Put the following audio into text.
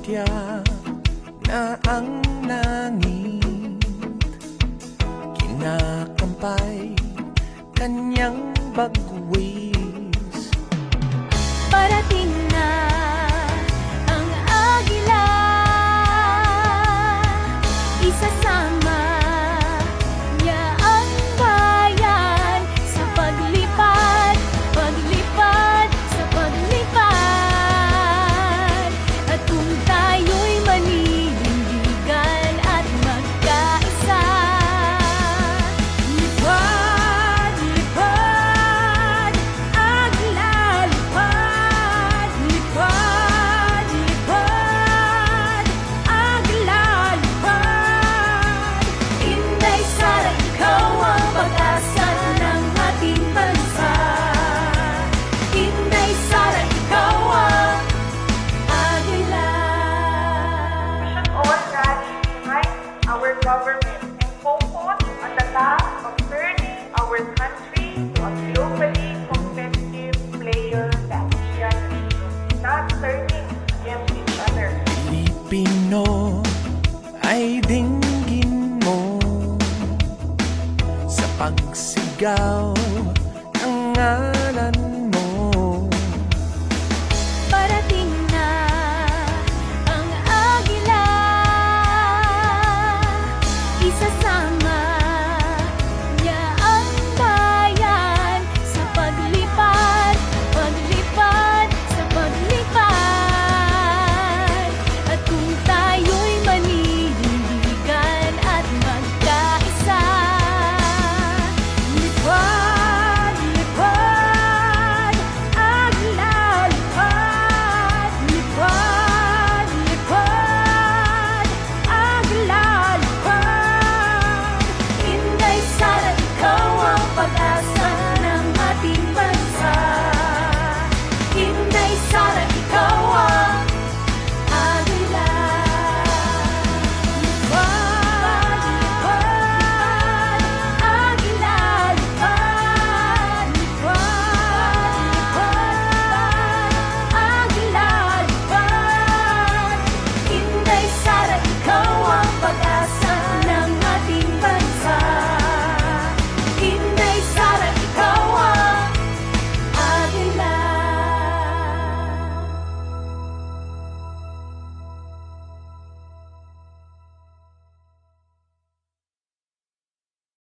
tiyak na ang langit kinakampay kanyang bagwis. Parating na ang agila, isasama niya ang bayan sa paglipad, paglipad, sa paglipad. At kung tayo'y maninindigan at magkaisa, lipad, lipad, agila, lipad, lipad, lipad, agila, lipad. Inday Sara, ikaw ang pag-asa ng ating bansa. Inday Sara, ikaw ang agila. We should all rally behind our government and focus on the task of turning our country to a globally competitive player in the Asian region, not turning against each other. Pilipino ay dinggin mo sa pagsigaw ng